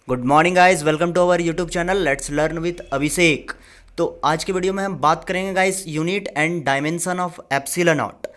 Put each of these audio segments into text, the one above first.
Good morning guys, welcome to our YouTube channel let's learn with Abhishek. तो आज के video में हम बात करेंगे guys unit and dimension of epsilon not.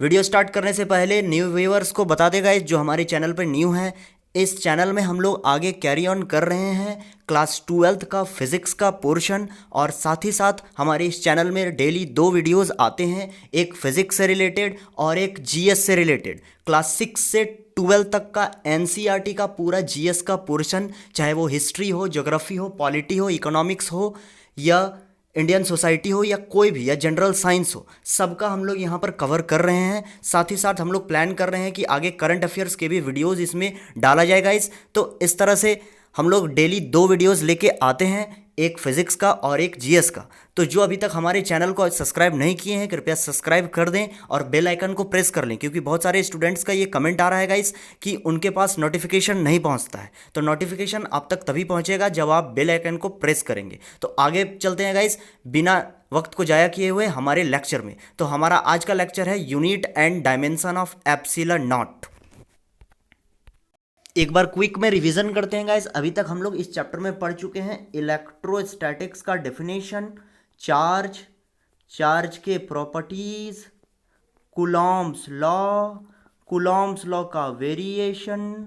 Video start करने से पहले न्यू व्यूअर्स को बता दे गाइस, जो हमारे चैनल पर न्यू हैं, इस चैनल में हम लोग आगे कैरी ऑन कर रहे हैं क्लास 12th का फिज़िक्स का पोर्शन। और साथ ही साथ हमारे इस चैनल में डेली 2 वीडियोस आते हैं, एक फिज़िक्स से रिलेटेड और एक जीएस से रिलेटेड। क्लास 6 से 12 तक का एनसीईआरटी का पूरा जीएस का पोर्शन, चाहे वो हिस्ट्री हो, ज्योग्राफी हो, पॉलिटी हो, इकोनॉमिक्स हो, या इंडियन सोसाइटी हो, या कोई भी, या जनरल साइंस हो, सबका हम लोग यहाँ पर कवर कर रहे हैं। साथ ही साथ हम लोग प्लान कर रहे हैं कि आगे करंट अफेयर्स के भी वीडियोस इसमें डाला जाएगा। तो इस तरह से हम लोग डेली 2 वीडियोस लेके आते हैं, एक फिज़िक्स का और एक जीएस का। तो जो अभी तक हमारे चैनल को सब्सक्राइब नहीं किए हैं, कृपया सब्सक्राइब कर दें और बेल आइकन को प्रेस कर लें, क्योंकि बहुत सारे स्टूडेंट्स का ये कमेंट आ रहा है गाइस कि उनके पास नोटिफिकेशन नहीं पहुंचता है। तो नोटिफिकेशन आप तक तभी पहुंचेगा जब आप बेल आइकन को प्रेस करेंगे। तो आगे चलते हैं गाइस, बिना वक्त को जाया किए हुए हमारे लेक्चर में। तो हमारा आज का लेक्चर है unit and dimension of epsilon not. एक बार क्विक में रिवीजन करते हैं गाइस। अभी तक हम लोग इस चैप्टर में पढ़ चुके हैं इलेक्ट्रोस्टैटिक्स का डेफिनेशन, चार्ज, चार्ज के प्रॉपर्टीज, कुलॉम्स लॉ का वेरिएशन,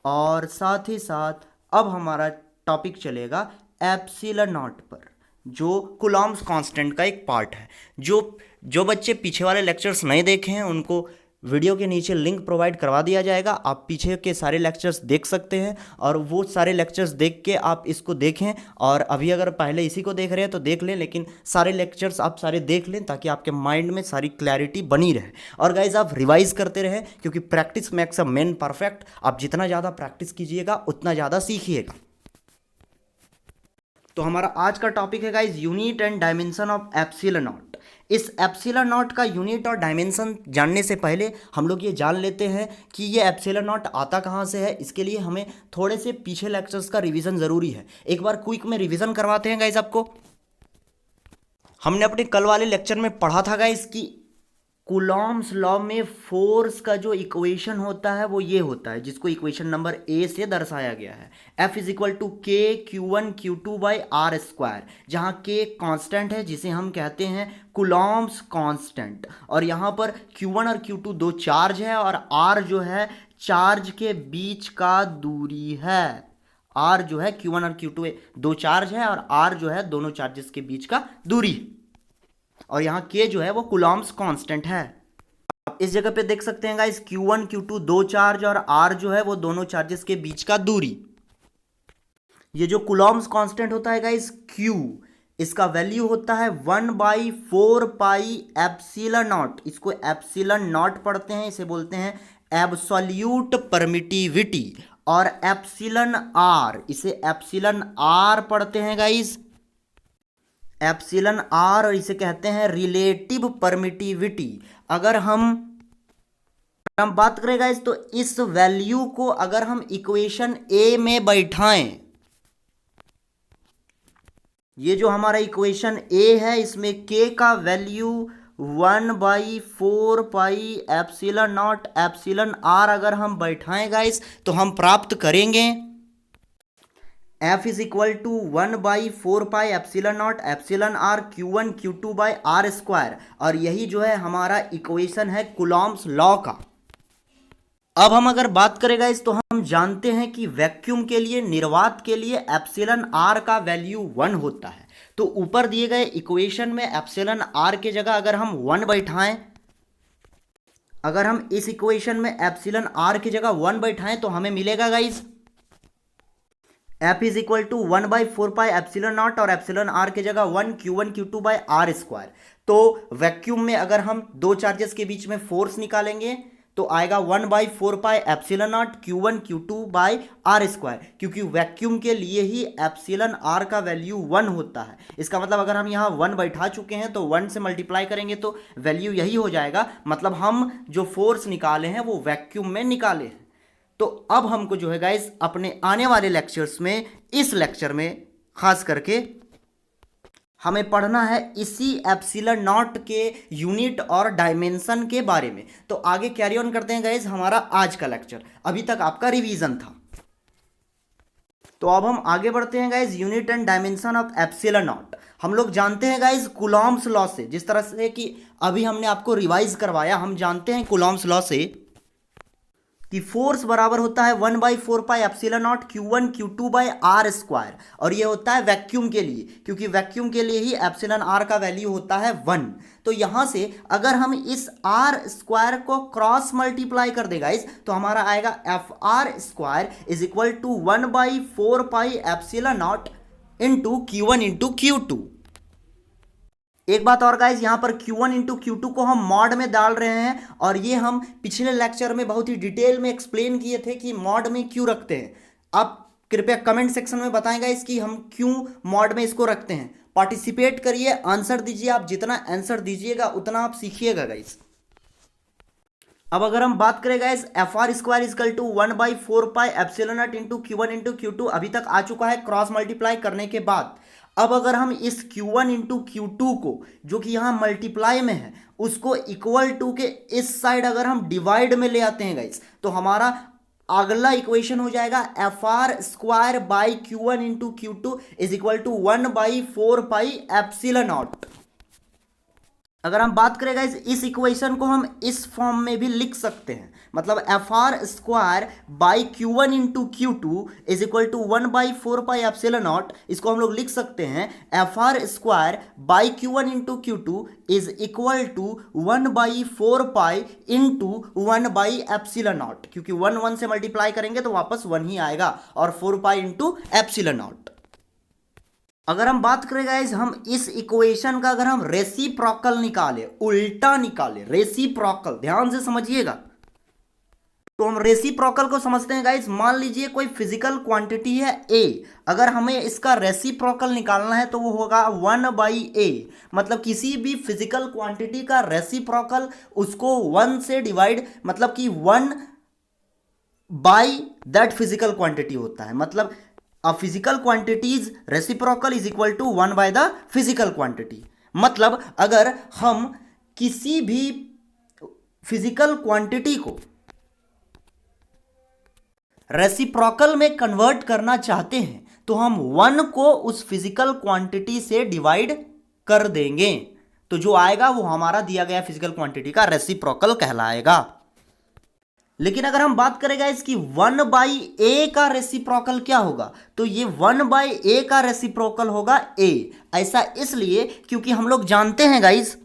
और साथ ही साथ अब हमारा टॉपिक चलेगा एप्सिलॉन नॉट पर, जो कुलॉम्स कांस्टेंट का एक पार्ट है। जो बच्चे पीछे वाले लेक्चर्स नहीं देखे हैं, उनको वीडियो के नीचे लिंक प्रोवाइड करवा दिया जाएगा। आप पीछे के सारे लेक्चर्स देख सकते हैं, और वो सारे लेक्चर्स देख के आप इसको देखें। और अभी अगर पहले इसी को देख रहे हैं तो देख लें, लेकिन सारे लेक्चर्स आप सारे देख लें ताकि आपके माइंड में सारी क्लैरिटी बनी रहे। और गाइज आप रिवाइज करते रहें, क्योंकि practice makes a man perfect. आप जितना ज़्यादा प्रैक्टिस कीजिएगा उतना ज़्यादा सीखिएगा। तो हमारा आज का टॉपिक है guys unit and dimension of epsilon not. इस एप्सिलॉन नॉट का यूनिट और डायमेंशन जानने से पहले हम लोग ये जान लेते हैं कि ये एप्सिलॉन नॉट आता कहाँ से है। इसके लिए हमें थोड़े से पीछे लेक्चर्स का रिवीजन ज़रूरी है। एक बार क्विक में रिवीजन करवाते हैं गाइज आपको। हमने अपने कल वाले लेक्चर में पढ़ा था गाइज कि कूलॉम्स लॉ में फोर्स का जो इक्वेशन होता है वो ये होता है, जिसको इक्वेशन नंबर ए से दर्शाया गया है। F इज इक्वल टू के Q1 Q2 by are square, जहाँ के कांस्टेंट है जिसे हम कहते हैं कूलॉम्स कांस्टेंट। और यहाँ पर Q1 और Q2 दो चार्ज है, और R जो है चार्ज के बीच का दूरी है। R जो है Q1 और Q2 दो चार्ज है, और R जो है दोनों चार्जेस के बीच का दूरी। और यहाँ के जो है वो कूलॉम्स कांस्टेंट है। आप इस जगह पे देख सकते हैं गाइस, Q1 Q2 दो चार्ज, और R जो है वो दोनों चार्जेस के बीच का दूरी। ये जो कूलॉम्स कांस्टेंट होता है गाइस Q, इसका वैल्यू होता है 1/4 पाई एप्सिलॉन नॉट। इसको एप्सिलॉन नॉट पढ़ते हैं, इसे बोलते हैं एब्सोल्यूट परमिटिविटी। और एप्सिलॉन R, इसे एप्सिलॉन R पढ़ते हैं गाइस, एप्सिलॉन R, और इसे कहते हैं रिलेटिव परमिटिविटी। अगर हम बात करें गाइस, तो इस वैल्यू को अगर हम इक्वेशन ए में बैठाएं, ये जो हमारा इक्वेशन ए है, इसमें के का value 1/4 pi epsilon naught epsilon R अगर हम बैठाएं गाइस, तो हम प्राप्त करेंगे F is equal to 1/4 pi epsilon naught epsilon R Q1 Q2 by are square. और यही जो है हमारा इक्वेशन है कूलॉम्स लॉ का। अब हम अगर बात करें गाइस, तो हम जानते हैं कि वैक्यूम के लिए, निर्वात के लिए एप्सिलॉन R का वैल्यू 1 होता है। तो ऊपर दिए गए इक्वेशन में एप्सिलॉन R के जगह अगर हम 1 बैठाएं, अगर हम इस इक्वेशन में एप्सिलॉन R की जगह 1 बैठाएं, तो हमें मिलेगा guys F is equal to 1/4 pi epsilon naught, और एप्सिलॉन R की जगह 1 Q1 Q2 by are square. तो वैक्यूम में अगर हम दो चार्जेस के बीच में फोर्स निकालेंगे, तो आएगा 1/4 pi epsilon naught Q1 Q2 by are square, क्योंकि वैक्यूम के लिए ही एप्सिलॉन R का वैल्यू 1 होता है। इसका मतलब अगर हम यहाँ 1 बैठा चुके हैं, तो 1 से मल्टीप्लाई करेंगे तो वैल्यू यही हो जाएगा। मतलब हम जो फोर्स निकाले हैं वो वैक्यूम में निकाले हैं। तो अब हमको जो है गाइस अपने आने वाले लेक्चर्स में, इस लेक्चर में खास करके हमें पढ़ना है इसी एप्सिलॉन नॉट के यूनिट और डायमेंशन के बारे में। तो आगे कैरी ऑन करते हैं गाइज हमारा आज का लेक्चर। अभी तक आपका रिवीजन था। तो अब हम आगे बढ़ते हैं guys, unit and dimension of epsilon not. हम लोग जानते हैं गाइज कूलॉम्स लॉ से, जिस तरह से कि अभी हमने आपको रिवाइज करवाया, हम जानते हैं कूलॉम्स लॉ से कि फोर्स बराबर होता है 1/4 एप्सिलॉन नॉट Q1 Q2/r²। और ये होता है वैक्यूम के लिए, क्योंकि वैक्यूम के लिए ही एप्सिलॉन आर का वैल्यू होता है 1। तो यहां से अगर हम इस r² को क्रॉस मल्टीप्लाई कर देगा तो हमारा आएगा FR² = 1/4 epsilon naught into Q1 into Q2। एक बात और गाइज, यहां पर Q1 इंटू Q2 को हम मॉड में डाल रहे हैं, और ये हम पिछले लेक्चर में बहुत ही डिटेल में एक्सप्लेन किए थे कि मॉड में क्यों रखते हैं। आप कृपया कमेंट सेक्शन में बताएंगा इसकी हम क्यों मॉड में इसको रखते हैं। पार्टिसिपेट करिए, आंसर दीजिए, आप जितना आंसर दीजिएगा उतना आप सीखिएगा गाइज। अब अगर हम बात करें guys, FR² = 1/4 epsilon naught into Q1 into Q2 अभी तक आ चुका है क्रॉस मल्टीप्लाई करने के बाद। अब अगर हम इस Q1 इंटू Q2 को, जो कि यहाँ मल्टीप्लाई में है, उसको इक्वल टू के इस साइड अगर हम डिवाइड में ले आते हैं गाइस, तो हमारा अगला इक्वेशन हो जाएगा FR² into Q2 = 1/4 epsilon not. अगर हम बात करें गाइस, इस इक्वेशन को हम इस फॉर्म में भी लिख सकते हैं, मतलब FR² into Q2 = 1/4 epsilon not. इसको हम लोग लिख सकते हैं FR² into Q2 = 1/4 into 1 epsilon not, क्योंकि 1 से मल्टीप्लाई करेंगे तो वापस 1 ही आएगा, और 4 इंटू एप्सिलॉन नॉट। अगर हम बात करें गाइस, हम इस इक्वेशन का अगर हम रेसिप्रोकल निकाले, उल्टा निकाले, रेसिप्रोकल ध्यान से समझिएगा, तो हम रेसिप्रोकल को समझते हैं गाइस। मान लीजिए कोई फिजिकल क्वांटिटी है A, अगर हमें इसका रेसिप्रोकल निकालना है तो वो होगा 1/A। मतलब किसी भी फिजिकल क्वांटिटी का रेसिप्रोकल उसको 1 से डिवाइड, मतलब कि 1 बाई दैट फिजिकल क्वांटिटी होता है। मतलब a physical quantity's reciprocal is equal to 1 by the physical quantity। मतलब अगर हम किसी भी फिजिकल क्वांटिटी को रेसिप्रोकल में कन्वर्ट करना चाहते हैं तो हम 1 को उस फिजिकल क्वांटिटी से डिवाइड कर देंगे, तो जो आएगा वो हमारा दिया गया फिजिकल क्वांटिटी का रेसिप्रोकल कहलाएगा। लेकिन अगर हम बात करेंगे इसकी 1/A का रेसिप्रोकल क्या होगा, तो ये 1/A का रेसिप्रोकल होगा A। ऐसा इसलिए क्योंकि हम लोग जानते हैं गाइस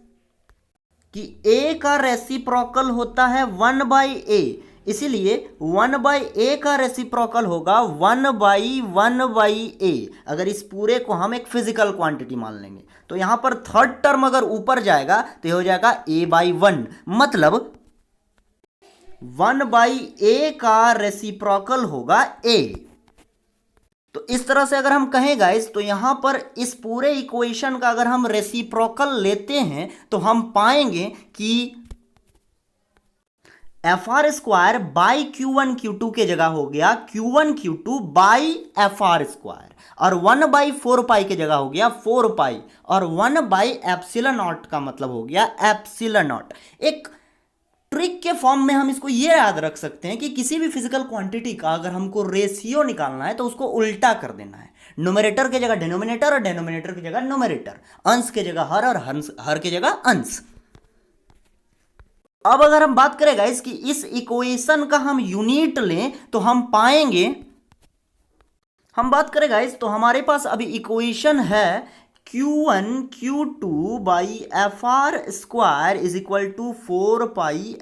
कि A का रेसिप्रोकल होता है 1/A, इसीलिए 1/A का रेसिप्रोकल होगा 1/1/A। अगर इस पूरे को हम एक फिजिकल क्वांटिटी मान लेंगे तो यहां पर थर्ड टर्म अगर ऊपर जाएगा तो ये हो जाएगा A/1। मतलब 1/A का रेसिप्रोकल होगा A। तो इस तरह से अगर हम कहें गाइस, तो यहां पर इस पूरे इक्वेशन का अगर हम रेसिप्रोकल लेते हैं तो हम पाएंगे कि FR² बाई Q1 Q2 के जगह हो गया Q1 Q2 बाई FR², और 1/4 के जगह हो गया 4 और 1/एप्सिलॉन नॉट का मतलब हो गया एप्सिलॉन नॉट। एक ट्रिक के फॉर्म में हम इसको ये याद रख सकते हैं कि किसी भी फिजिकल क्वांटिटी का अगर हमको रेशियो निकालना है तो उसको उल्टा कर देना है। न्यूमरेटर के जगह डिनोमिनेटर और डिनोमिनेटर की जगह न्यूमरेटर, अंश के जगह हर और हर के जगह अंश। अब अगर हम बात करें गाइस कि इस इक्वेशन का हम यूनिट लें तो हम पाएंगे, हम बात करें गाइस तो हमारे पास अभी इक्वेशन है Q1 Q2 by FR² = 4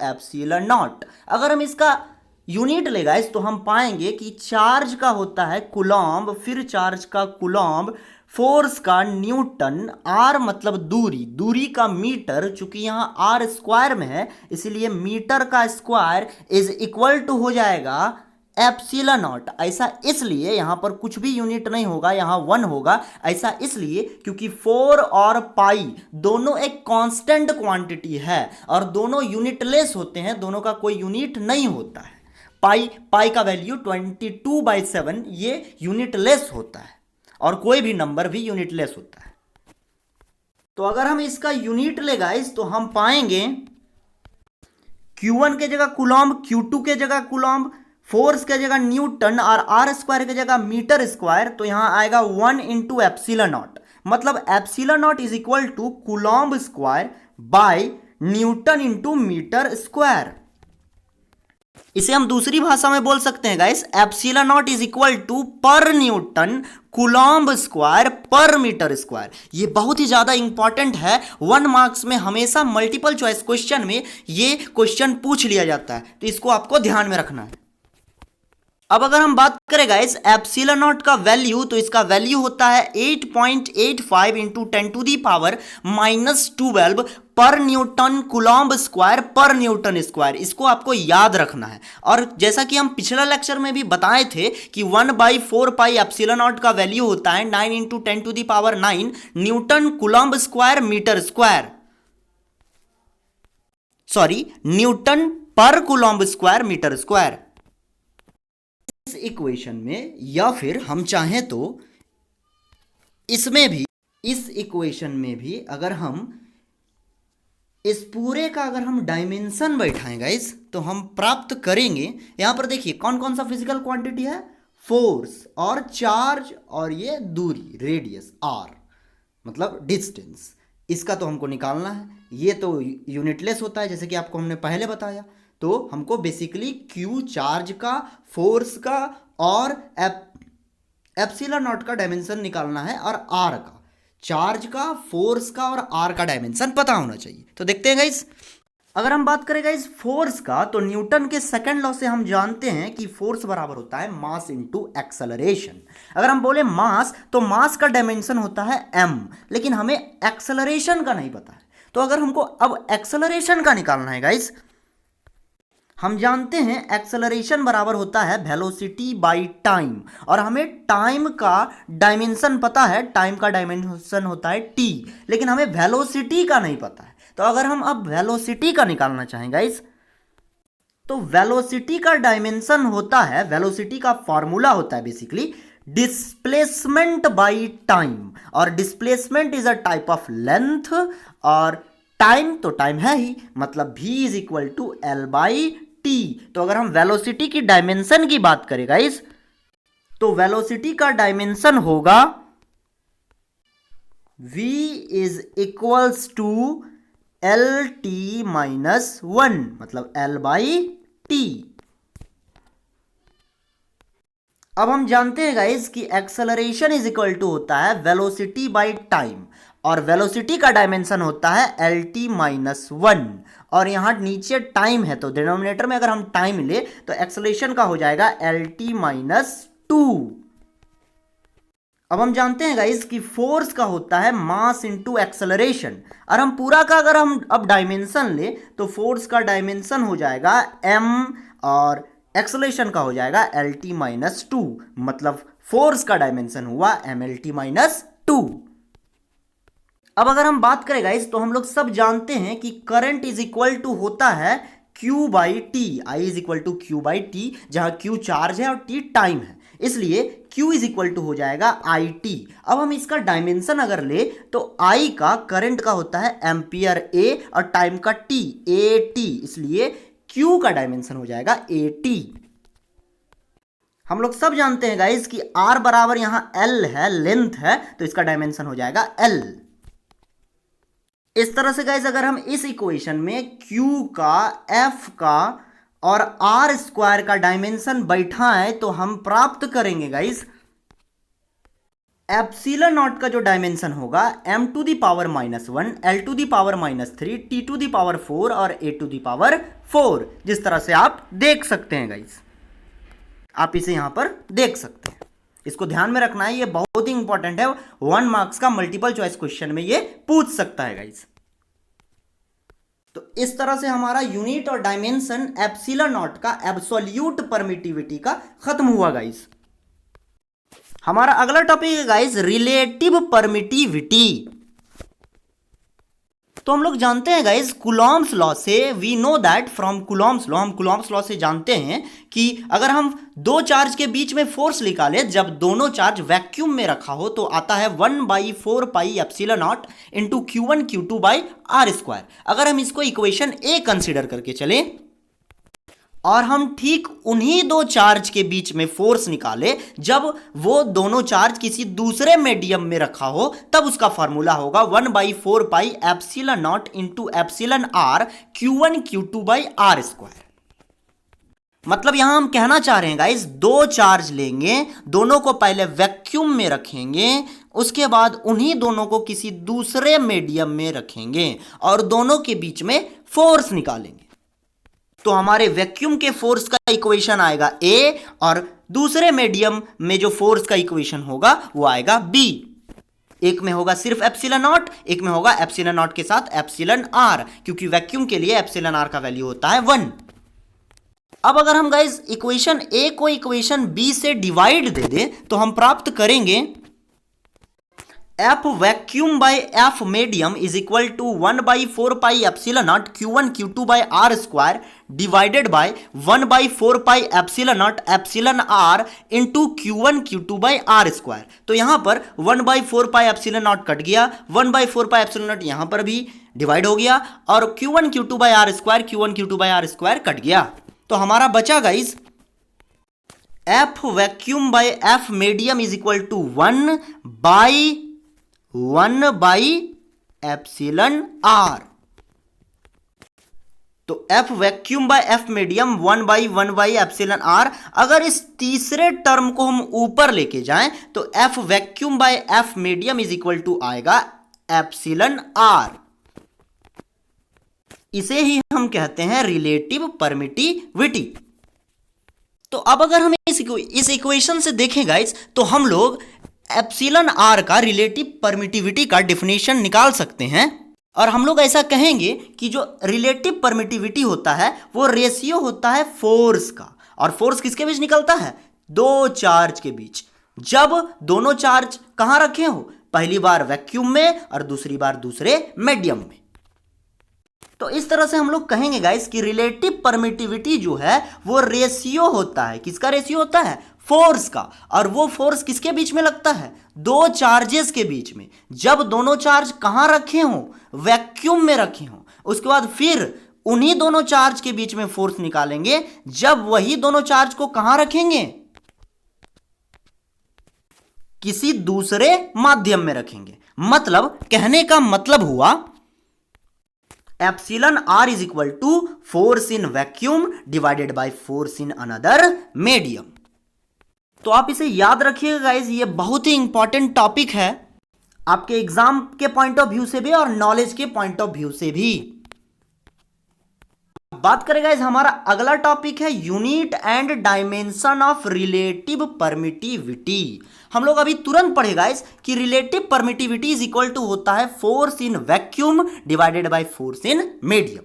epsilon not. अगर हम इसका यूनिट ले गाइस तो हम पाएंगे कि चार्ज का होता है कूलॉम्ब, फिर चार्ज का कूलॉम्ब, फोर्स का न्यूटन, आर मतलब दूरी, दूरी का मीटर, चूंकि यहाँ R² में है इसलिए मीटर का स्क्वायर = हो जाएगा एप्सिलॉन नॉट। ऐसा इसलिए यहां पर कुछ भी यूनिट नहीं होगा, यहां 1 होगा। ऐसा इसलिए क्योंकि 4 और पाई दोनों एक कांस्टेंट क्वांटिटी है और दोनों यूनिटलेस होते हैं, दोनों का कोई यूनिट नहीं होता है। पाई का वैल्यू 22/7 ये यूनिटलेस होता है, और कोई भी नंबर भी यूनिटलेस होता है। तो अगर हम इसका यूनिट ले गाइस तो हम पाएंगे Q1 के जगह कूलॉम्ब, Q2 के जगह कूलॉम्ब, फोर्स की जगह न्यूटन और आर स्क्वायर की जगह मीटर स्क्वायर, तो यहां आएगा 1 इंटू एप्सिलॉन नॉट, मतलब epsilon naught is equal to coulomb square by newton into metre square. इसे हम दूसरी भाषा में बोल सकते हैं guys, epsilon naught is equal to पर न्यूटन कूलॉम्ब स्क्वायर पर मीटर स्क्वायर। ये बहुत ही ज्यादा इंपॉर्टेंट है, 1 मार्क्स में हमेशा मल्टीपल चॉइस क्वेश्चन में ये क्वेश्चन पूछ लिया जाता है, तो इसको आपको ध्यान में रखना है। अब अगर हम बात करें गाइस एप्सिलॉन नॉट का वैल्यू, तो इसका वैल्यू होता है 8.85 इंटू 10 टू दी पावर -12 पर न्यूटन कूलॉम्ब स्क्वायर पर न्यूटन स्क्वायर। इसको आपको याद रखना है। और जैसा कि हम पिछला लेक्चर में भी बताए थे कि 1/4 पाई एप्सिलॉन नॉट का वैल्यू होता है 9 into 10 to the power 9 newton coulomb square metre square, sorry newton पर कूलॉम्ब स्क्वायर मीटर स्क्वायर। इस इक्वेशन में, या फिर हम चाहें तो इसमें भी, इस इक्वेशन में भी अगर हम इस पूरे का अगर हम डायमेंशन बैठाएं गाइस, तो हम प्राप्त करेंगे। यहां पर देखिए कौन कौन सा फिजिकल क्वांटिटी है, फोर्स और चार्ज और ये दूरी रेडियस आर, मतलब डिस्टेंस। इसका तो हमको निकालना है। ये तो यूनिटलेस होता है जैसे कि आपको हमने पहले बताया। तो हमको बेसिकली क्यू चार्ज का, फोर्स का और एप्सिलॉन नॉट का डायमेंशन निकालना है, और आर का, चार्ज का, फोर्स का और आर का डायमेंशन पता होना चाहिए। तो देखते हैं गाइस, अगर हम बात करें गाइस फोर्स का, तो न्यूटन के सेकंड लॉ से हम जानते हैं कि फोर्स बराबर होता है मास इनटू एक्सेलरेशन। अगर हम बोले मास, तो मास का डायमेंशन होता है m, लेकिन हमें एक्सेलरेशन का नहीं पता है। तो अगर हमको अब एक्सेलरेशन का निकालना है गाइस, हम जानते हैं एक्सेलरेशन बराबर होता है वेलोसिटी बाय टाइम, और हमें टाइम का डायमेंशन पता है, टाइम का डायमेंशन होता है t, लेकिन हमें वेलोसिटी का नहीं पता है। तो अगर हम अब वेलोसिटी का निकालना चाहें गाइस, तो वेलोसिटी का डायमेंशन होता है, वेलोसिटी का फॉर्मूला होता है बेसिकली डिस्प्लेसमेंट बाय टाइम, और displacement is a type of length, और टाइम तो टाइम है ही, मतलब v is equal to L by T. तो अगर हम वेलोसिटी की डायमेंशन की बात करें गाइस, तो वेलोसिटी का डायमेंशन होगा v is equals to L T minus 1, मतलब एल बाई टी। अब हम जानते हैं गाइस कि एक्सेलरेशन इज इक्वल टू होता है वेलोसिटी बाय टाइम, और वेलोसिटी का डायमेंशन होता है एल टी माइनस 1, और यहां नीचे टाइम है, तो डिनोमिनेटर में अगर हम टाइम ले तो एक्सेलरेशन का हो जाएगा एल टी माइनस 2। अब हम जानते हैं गाइस कि फोर्स का होता है मास इनटू एक्सेलरेशन, और हम पूरा का अगर हम अब डायमेंशन ले तो फोर्स का डायमेंशन हो जाएगा m, और एक्सेलरेशन का हो जाएगा एल टी माइनस 2, मतलब फोर्स का डायमेंशन हुआ एम एल टी माइनस 2। अब अगर हम बात करें गाइस, तो हम लोग सब जानते हैं कि करंट इज इक्वल टू होता है Q by T, I is equal to Q by T, जहां Q चार्ज है और T टाइम है, इसलिए Q इज इक्वल टू हो जाएगा आई टी। अब हम इसका डायमेंशन अगर ले तो I का, करंट का होता है एम्पियर A, और टाइम का T ए टी, इसलिए Q का डायमेंशन हो जाएगा ए टी। हम लोग सब जानते हैं गाइस कि R बराबर यहां L है, लेंथ है, तो इसका डायमेंशन हो जाएगा L। इस तरह से गाइस अगर हम इस इक्वेशन में Q का, F का और R स्क्वायर का डायमेंशन बैठाएं, तो हम प्राप्त करेंगे गाइस एप्सिलॉन नॉट का जो डायमेंशन होगा m to the power -1, l to the power -3, t to the power 4 और a टू दी पावर 4, जिस तरह से आप देख सकते हैं गाइस, आप इसे यहां पर देख सकते हैं। इसको ध्यान में रखना है, ये बहुत ही इंपॉर्टेंट है, 1 मार्क्स का मल्टीपल चॉइस क्वेश्चन में ये पूछ सकता है गाइस। तो इस तरह से हमारा यूनिट और डायमेंशन एप्सिलॉन नॉट का एब्सोल्यूट परमिटिविटी का खत्म हुआ गाइस। हमारा अगला टॉपिक है गाइस रिलेटिव परमिटिविटी। तो हम लोग जानते हैं गाइस कूलॉम्स लॉ से, we know that from Coulomb's law, हम कूलॉम्स लॉ से जानते हैं कि अगर हम दो चार्ज के बीच में फोर्स निकाले, जब दोनों चार्ज वैक्यूम में रखा हो, तो आता है 1/4 pi epsilon naught into Q1 Q2 by are square. अगर हम इसको इक्वेशन ए कंसिडर करके चले, और हम ठीक उन्हीं दो चार्ज के बीच में फोर्स निकाले जब वो दोनों चार्ज किसी दूसरे मीडियम में रखा हो, तब उसका फॉर्मूला होगा 1/4 epsilon naught into epsilon r Q1 Q2 by are square. मतलब यहां हम कहना चाह रहे हैं गाइस, दो चार्ज लेंगे, दोनों को पहले वैक्यूम में रखेंगे, उसके बाद उन्हीं दोनों को किसी दूसरे मीडियम में रखेंगे और दोनों के बीच में फोर्स निकालेंगे। तो हमारे वैक्यूम के फोर्स का इक्वेशन आएगा A और दूसरे मीडियम में जो फोर्स का इक्वेशन होगा वो आएगा B। एक में होगा सिर्फ एप्सिलॉन नॉट, एक में होगा एप्सिलॉन नॉट के साथ एप्सिलॉन आर, क्योंकि वैक्यूम के लिए एप्सिलॉन आर का वैल्यू होता है 1। अब अगर हम गाइस इक्वेशन A को इक्वेशन B से डिवाइड दे दें तो हम प्राप्त करेंगे F vacuum by F medium is equal to 1/4 epsilon naught Q1 Q2 by r square divided by 1/4 epsilon naught epsilon r into Q1 Q2 by r square. तो यहां पर 1/4 एप्सिलॉन नॉट कट गया, 1/4 एप्सिलॉन नॉट यहां पर भी divide हो गया और Q1 Q2 by r square Q1 Q2 by r square cut गया। तो हमारा बचा guys F vacuum by F medium is equal to 1/1 epsilon r. तो F vacuum by F medium 1/1 epsilon r. अगर इस तीसरे टर्म को हम ऊपर लेके जाएं तो F vacuum by F medium is equal to आएगा एप्सिलॉन आर। इसे ही हम कहते हैं रिलेटिव परमिटिविटी। तो अब अगर हम इस इक्वेशन से देखें गाइस तो हम लोग एप्सिलॉन आर का रिलेटिव परमिटिविटी का डेफिनेशन निकाल सकते हैं और हम लोग ऐसा कहेंगे कि जो रिलेटिव परमिटिविटी होता है वो रेशियो होता है फोर्स का, और फोर्स किसके बीच निकलता है? दो चार्ज के बीच। जब दोनों चार्ज कहां रखे हो? पहली बार वैक्यूम में और दूसरी बार दूसरे मीडियम में। तो इस तरह से हम लोग कहेंगे गाइस कि रिलेटिव परमिटिविटी जो है वो रेशियो होता है। किसका रेशियो होता है? फोर्स का। और वो फोर्स किसके बीच में लगता है? दो चार्जेस के बीच में। जब दोनों चार्ज कहां रखे हो? वैक्यूम में रखे हो। उसके बाद फिर उन्हीं दोनों चार्ज के बीच में फोर्स निकालेंगे जब वही दोनों चार्ज को कहां रखेंगे? किसी दूसरे माध्यम में रखेंगे। मतलब कहने का मतलब हुआ epsilon R is equal to force in vacuum divided by force in another medium. तो आप इसे याद रखिएगा गाइस, ये बहुत ही इंपॉर्टेंट टॉपिक है आपके एग्जाम के पॉइंट ऑफ व्यू से भी और नॉलेज के पॉइंट ऑफ व्यू से भी। बात करें गाइस, हमारा अगला टॉपिक है unit and dimension of relative permittivity. हम लोग अभी तुरंत पढ़े गाइस कि relative permittivity is equal to होता है force in vacuum divided by force in medium.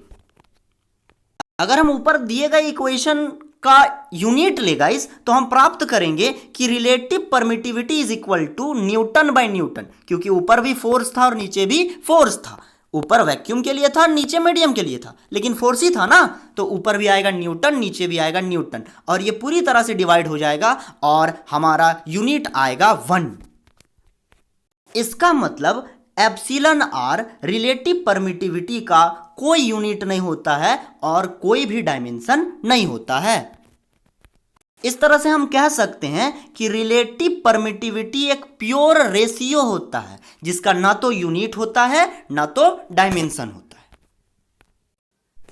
अगर हम ऊपर दिए गए इक्वेशन का यूनिट ले गाइस तो हम प्राप्त करेंगे कि relative permittivity is equal to newton by newton, क्योंकि ऊपर भी फोर्स था और नीचे भी फोर्स था। ऊपर वैक्यूम के लिए था, नीचे मीडियम के लिए था, लेकिन फोर्स ही था ना, तो ऊपर भी आएगा न्यूटन, नीचे भी आएगा न्यूटन, और ये पूरी तरह से डिवाइड हो जाएगा और हमारा यूनिट आएगा 1। इसका मतलब एप्सिलॉन आर रिलेटिव परमिटिविटी का कोई यूनिट नहीं होता है और कोई भी डायमेंशन नहीं होता है। इस तरह से हम कह सकते हैं कि रिलेटिव परमिटिविटी एक प्योर रेशियो होता है जिसका ना तो यूनिट होता है ना तो डायमेंशन होता है।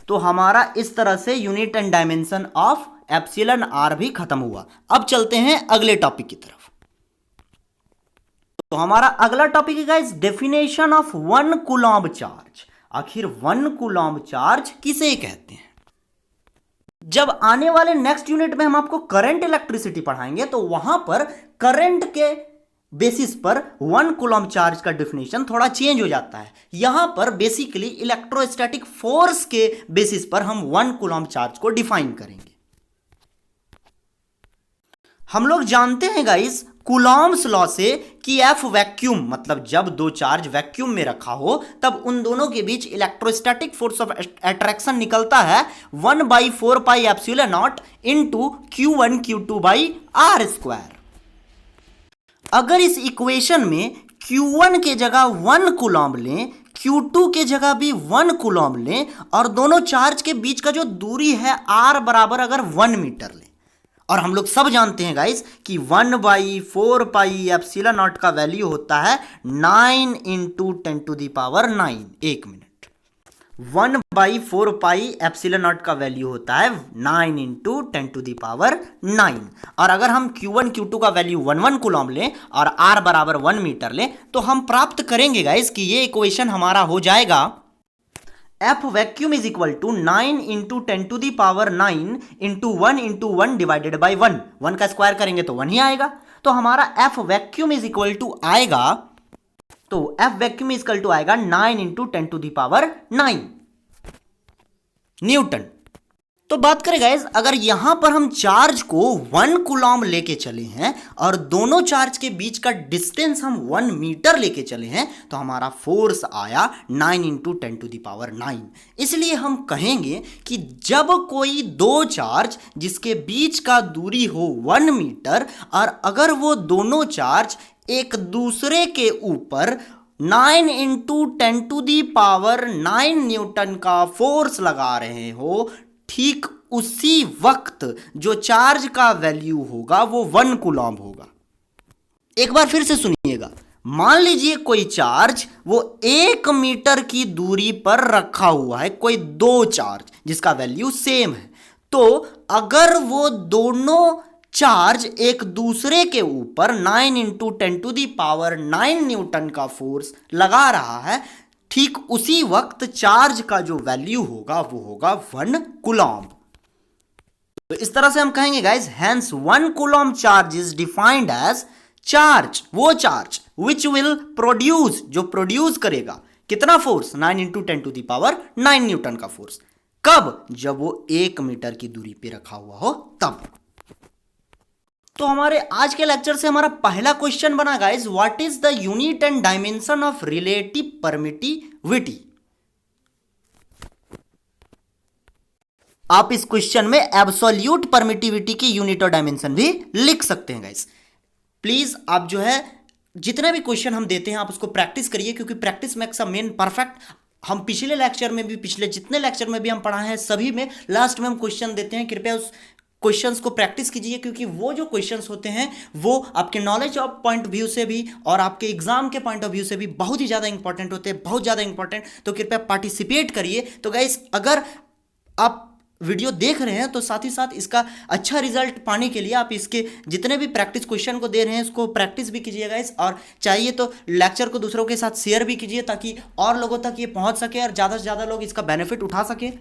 तो हमारा इस तरह से unit and dimension of epsilon R भी खत्म हुआ। अब चलते हैं अगले टॉपिक की तरफ। तो हमारा अगला टॉपिक है guys definition of 1 coulomb charge. आखिर 1 कूलॉम्ब चार्ज किसे कहते हैं? जब आने वाले नेक्स्ट यूनिट में हम आपको करंट इलेक्ट्रिसिटी पढ़ाएंगे तो वहां पर करंट के बेसिस पर 1 कूलॉम्ब चार्ज का डेफिनेशन थोड़ा चेंज हो जाता है। यहां पर बेसिकली इलेक्ट्रोस्टैटिक फोर्स के बेसिस पर हम 1 कूलॉम्ब चार्ज को डिफाइन करेंगे। हम लोग जानते हैं गाइस कूलॉम्ब्स लॉ से कि एफ वैक्यूम, मतलब जब दो चार्ज वैक्यूम में रखा हो तब उन दोनों के बीच इलेक्ट्रोस्टैटिक फोर्स ऑफ अट्रैक्शन निकलता है 1/4 pi epsilon naught into Q1 Q2 by are square. अगर इस इक्वेशन में Q1 के जगह 1 कूलॉम्ब लें, Q2 के जगह भी 1 कूलॉम लें और दोनों चार्ज के बीच का जो दूरी है r बराबर अगर 1 मीटर लें, और हम लोग सब जानते हैं गाइस कि 1/4 पाई एप्सिलॉन नॉट का वैल्यू होता है 9 इंटू 10⁹9। एक मिनट, 1/4 पाई एप्सिलॉन नॉट का वैल्यू होता है 9 इंटू 10⁹9। और अगर हम Q1 Q2 का वैल्यू 1 कूलॉम लें और R बराबर 1 मीटर लें तो हम प्राप्त करेंगे गाइस कि ये इक्वेशन हमारा हो जाएगा F vacuum is equal to 9 into 10⁹9 into 1 divided by 1। 1 का स्क्वायर करेंगे तो 1 ही आएगा। तो हमारा F vacuum is equal to आएगा, तो F vacuum is equal to आएगा 9 इंटू 10⁹9 न्यूटन। तो बात करें गाइस, अगर यहां पर हम चार्ज को 1 कूलॉम लेके चले हैं और दोनों चार्ज के बीच का डिस्टेंस हम 1 मीटर लेके चले हैं तो हमारा फोर्स आया 9 इंटू 10⁹9। इसलिए हम कहेंगे कि जब कोई दो चार्ज जिसके बीच का दूरी हो 1 मीटर और अगर वो दोनों चार्ज एक दूसरे के ऊपर 9 इंटू 10⁹9 न्यूटन का फोर्स लगा रहे हो, ठीक उसी वक्त जो चार्ज का वैल्यू होगा वो 1 कूलॉम होगा। एक बार फिर से सुनिएगा, मान लीजिए कोई चार्ज वो 1 मीटर की दूरी पर रखा हुआ है, कोई दो चार्ज जिसका वैल्यू सेम है। तो अगर वो दोनों चार्ज एक दूसरे के ऊपर 9 इंटू 10⁹9 न्यूटन का फोर्स लगा रहा है, ठीक उसी वक्त चार्ज का जो वैल्यू होगा वो होगा 1 कूलॉम। तो इस तरह से हम कहेंगे guys, hence 1 coulomb charge is defined as charge, वो चार्ज विच विल प्रोड्यूस, जो प्रोड्यूस करेगा कितना फोर्स, 9 इंटू 10⁹9 न्यूटन का फोर्स। कब, जब वो 1 मीटर की दूरी पे रखा हुआ हो तब। तो हमारे आज के लेक्चर से हमारा पहला क्वेश्चन बना guys, what is the unit and dimension of relative permittivity. आप इस क्वेश्चन में एब्सोल्यूट परमिटिविटी की यूनिट और डायमेंशन भी लिख सकते हैं गाइस। प्लीज आप जो है जितने भी क्वेश्चन हम देते हैं आप उसको प्रैक्टिस करिए, क्योंकि practice makes a man perfect. हम पिछले लेक्चर में भी, पिछले जितने लेक्चर में भी हम पढ़ा है सभी में लास्ट में हम क्वेश्चन देते हैं। कृपया उस क्वेश्चंस को प्रैक्टिस कीजिए, क्योंकि वो जो क्वेश्चंस होते हैं वो आपके नॉलेज ऑफ पॉइंट व्यू से भी और आपके एग्जाम के पॉइंट ऑफ व्यू से भी बहुत ही ज़्यादा इंपॉर्टेंट होते हैं, बहुत ज़्यादा इंपॉर्टेंट। तो कृपया पार्टिसिपेट करिए। तो गाइस, अगर आप वीडियो देख रहे हैं तो साथ ही साथ इसका अच्छा रिजल्ट पाने के लिए आप इसके जितने भी प्रैक्टिस क्वेश्चन को दे रहे हैं उसको प्रैक्टिस भी कीजिएगा गाइस, और चाहिए तो लेक्चर को दूसरों के साथ शेयर भी कीजिए ताकि और लोगों तक ये पहुंच सके और ज़्यादा से ज़्यादा लोग इसका बेनिफिट उठा सके।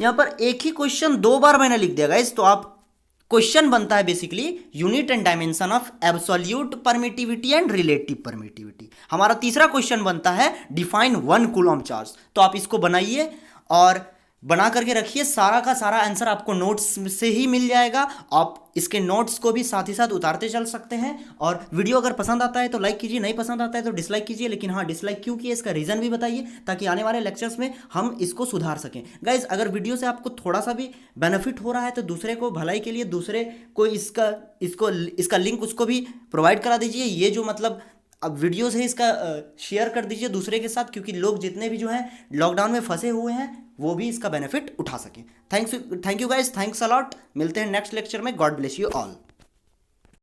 यहां पर एक ही क्वेश्चन 2 बार मैंने लिख दिया गाइस, तो आप क्वेश्चन बनता है basically unit and dimension of absolute permittivity and relative permittivity. हमारा तीसरा क्वेश्चन बनता है डिफाइन 1 कूलॉम चार्ज। तो आप इसको बनाइए और बना करके रखिए, सारा का सारा आंसर आपको नोट्स से ही मिल जाएगा। आप इसके नोट्स को भी साथ ही साथ उतारते चल सकते हैं। और वीडियो अगर पसंद आता है तो लाइक कीजिए, नहीं पसंद आता है तो डिसलाइक कीजिए। लेकिन हाँ, डिसलाइक क्यों किए इसका रीज़न भी बताइए ताकि आने वाले लेक्चर्स में हम इसको सुधार सकें। गाइज, अगर वीडियो से आपको थोड़ा सा भी बेनिफिट हो रहा है तो दूसरे को भलाई के लिए दूसरे को इसका लिंक उसको भी प्रोवाइड करा दीजिए। ये जो मतलब अब वीडियोस है इसका शेयर कर दीजिए दूसरे के साथ, क्योंकि लोग जितने भी जो हैं लॉकडाउन में फंसे हुए हैं वो भी इसका बेनिफिट उठा सकें। Thank you guys, thanks a lot. मिलते हैं नेक्स्ट लेक्चर में। God bless you all.